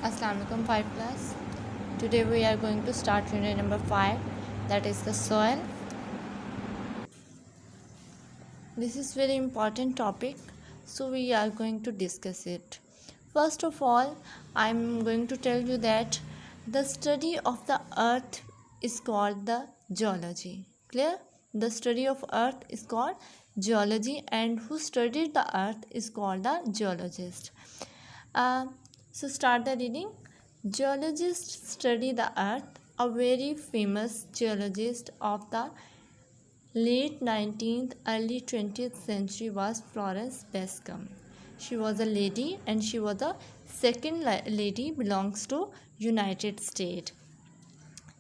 Assalamualaikum 5 class. Today we are going to start unit number 5, that is the soil. This is very important topic, so we are going to discuss it. First of all, I am going to tell you that the study of the earth is called the geology. Clear? The study of earth is called geology, and who studied the earth is called the geologist. So start the reading. Geologists study the earth. A very famous geologist of the late 19th, early 20th century was Florence Bascom. She was a lady, and she was the second lady belongs to United States.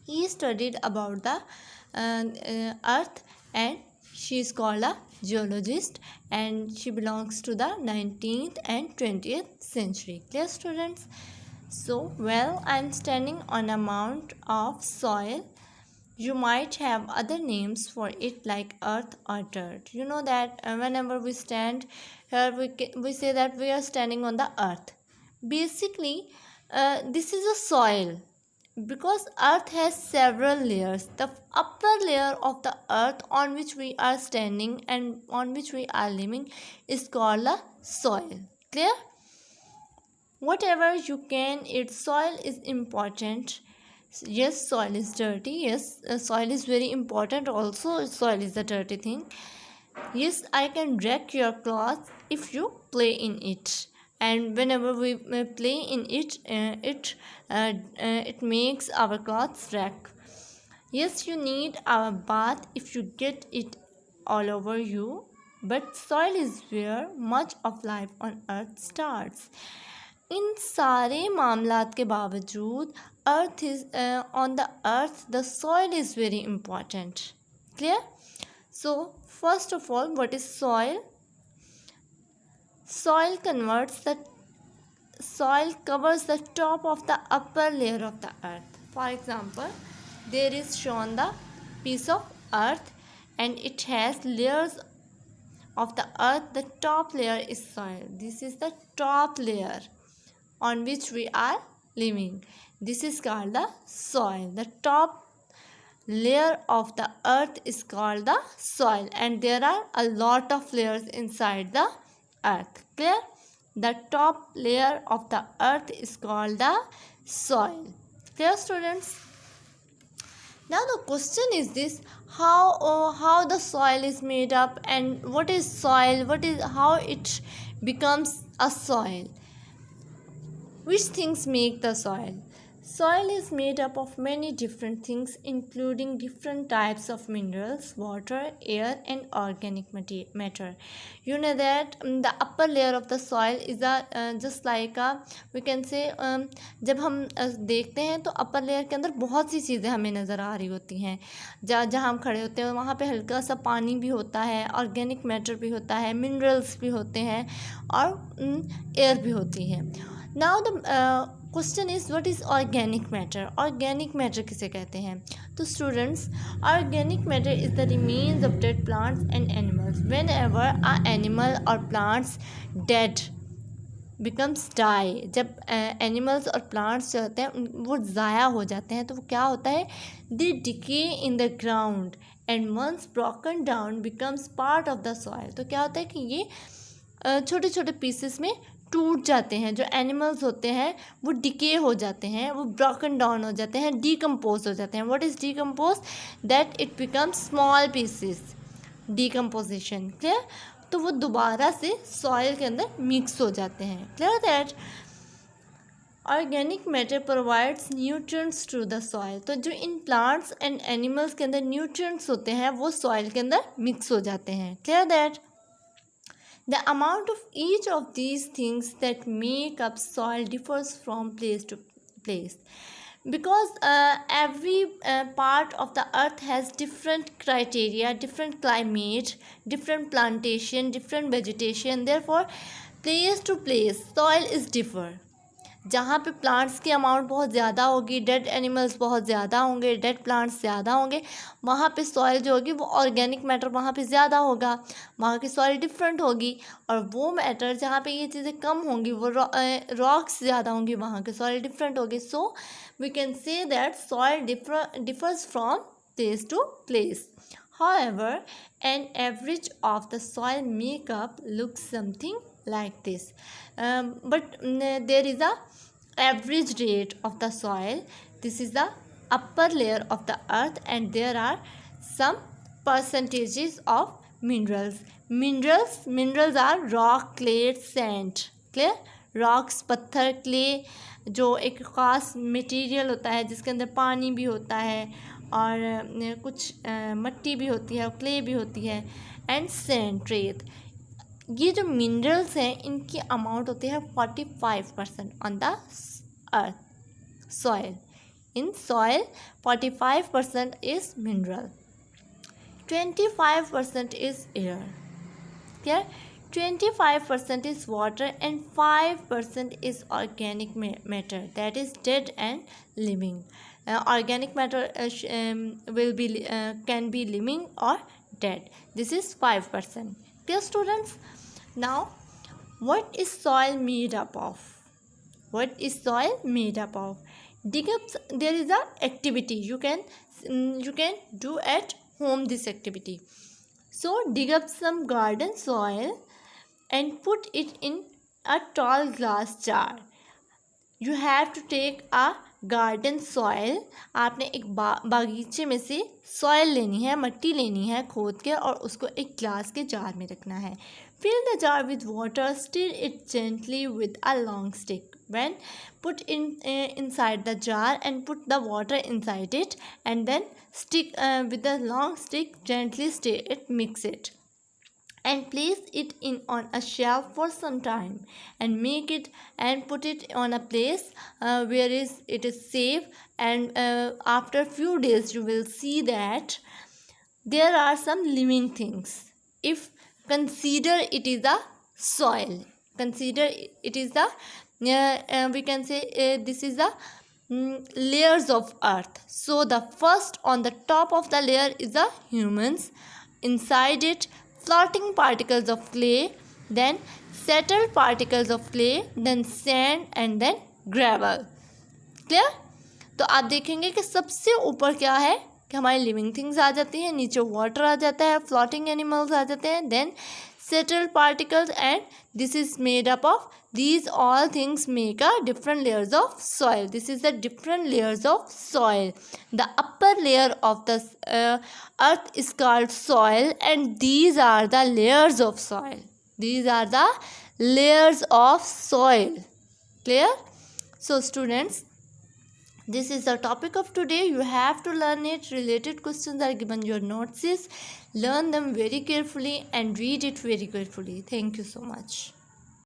He studied about the earth, and she is called a geologist, and she belongs to the 19th and 20th century. Clear, students? So, well, I am standing on a mound of soil. You might have other names for it like earth or dirt. You know that whenever we stand here, we say that we are standing on the earth. Basically, this is a soil, because earth has several layers. The upper layer of the earth on which we are standing and on which we are living is called a soil. Clear? Whatever you can eat, soil is important. Yes, soil is dirty. Yes, soil is very important also. Soil is a dirty thing. Yes, I can wreck your clothes if you play in it, and whenever we play in it, it makes our clothes wreck. Yes, you need a bath if you get it all over you, but soil is where much of life on earth starts. इन सारे मामलात के बावजूद earth is on the earth the soil is very important. Clear? So first of all, what is soil? Soil covers the top of the upper layer of the earth. For example, there is shown the piece of earth, and it has layers of the earth. The top layer is soil. This is the top layer on which we are living. This is called the soil. The top layer of the earth is called the soil, and there are a lot of layers inside the earth. Clear? The top layer of the earth is called the soil. Clear, students? Now the question is this: how the soil is made up, and what is soil? How it becomes a soil? Which things make the soil? Soil is made up of many different things, including different types of minerals, water, air, and organic matter. You know that the upper layer of the soil is just like we can say, जब हम देखते हैं तो upper layer के अंदर बहुत सी चीज़ें हमें नज़र आ रही होती हैं. जहाँ हम खड़े होते हैं वहाँ पे हल्का सा पानी भी होता है, ऑर्गेनिक मैटर भी होता है, मिनरल्स भी होते हैं, और एयर भी होती है. Now the question is what is organic matter? Organic matter किसे कहते हैं? तो students, organic matter is the remains of dead plants and animals. Whenever a animal और प्लांट्स डेड बिकम्स डाई, जब एनिमल्स और प्लांट्स जो होते हैं वो ज़ाया हो जाते हैं, तो वो क्या होता है? They decay in the ground and once broken down becomes part of the soil. तो क्या होता है कि ये छोटे छोटे पीसेस में टूट जाते हैं. जो एनिमल्स होते हैं वो डिके हो जाते हैं, वो ब्रोकन डाउन हो जाते हैं, डीकम्पोज हो जाते हैं. What is decompose? That it becomes small pieces. Decomposition. Clear? तो वो दोबारा से सॉइल के अंदर मिक्स हो जाते हैं. Clear that? Organic matter provides nutrients to the soil. तो जो इन प्लांट्स एंड एनिमल्स के अंदर न्यूट्रिएंट्स होते हैं वो सॉइल के अंदर मिक्स हो जाते हैं. Clear that? The amount of each of these things that make up soil differs from place to place, because every part of the earth has different criteria, different climate, different plantation, different vegetation. Therefore, place to place soil is differ. जहाँ पे plants की amount बहुत ज़्यादा होगी, dead animals बहुत ज़्यादा होंगे, dead plants ज़्यादा होंगे, वहाँ पे सॉइल जो होगी वो ऑर्गेनिक मैटर वहाँ पे ज़्यादा होगा, वहाँ की सॉइल डिफरेंट होगी। और वो मैटर जहाँ पे ये चीज़ें कम होंगी, वो रॉक्स ज़्यादा होंगी, वहाँ की सॉइल डिफरेंट होगी। So we can say that soil differs from place to place. However, an average of the soil makeup looks something like this. But there is a average rate of the soil. This is the upper layer of the earth, and there are some percentages of minerals are rock, clay, sand. Clear? Rocks, पत्थर, clay जो एक ख़ास material होता है जिसके अंदर पानी भी होता है और कुछ मिट्टी भी होती है और क्ले भी होती है, एंड सैंड, रेत. ये जो मिनरल्स हैं इनकी अमाउंट होती है 45% on the earth soil. In soil 45% is mineral, 25% is air. क्या? 25% is water and 5% is organic matter, that is dead and living. Organic matter can be living or dead. This is 5%. Dear students, now what is soil made up of? What is soil made up of? Dig up. There is a activity you can do at home. This activity. So dig up some garden soil and put it in a tall glass jar. You have to take a garden soil. आपने एक बागीचे में से soil लेनी है, मिट्टी लेनी है खोद के, और उसको एक ग्लास के जार में रखना है. Fill the jar with water. Stir it gently with a long stick. When put inside the jar and put the water inside it, and then stick with the long stick, gently stir it, mix it, and place it in on a shelf for some time, and make it and put it on a place where it is safe, and after few days you will see that there are some living things. If consider it is a soil, consider it is the we can say this is the layers of earth. So the first on the top of the layer is the humans, inside it floating particles of clay, then settled particles of clay, then sand, and then gravel. Clear? तो आप देखेंगे कि सबसे ऊपर क्या है कि हमारी लिविंग थिंग्स आ जाती हैं, नीचे वाटर आ जाता है, फ्लोटिंग एनिमल्स आ जाते हैं, then settled particles, and this is made up of these all things make a different layers of soil. This is the different layers of soil. The upper layer of the earth is called soil, and these are the layers of soil. These are the layers of soil. Clear? So students, this is the topic of today. You have to learn it. Related questions are given your notes. Learn them very carefully and read it very carefully. Thank you so much.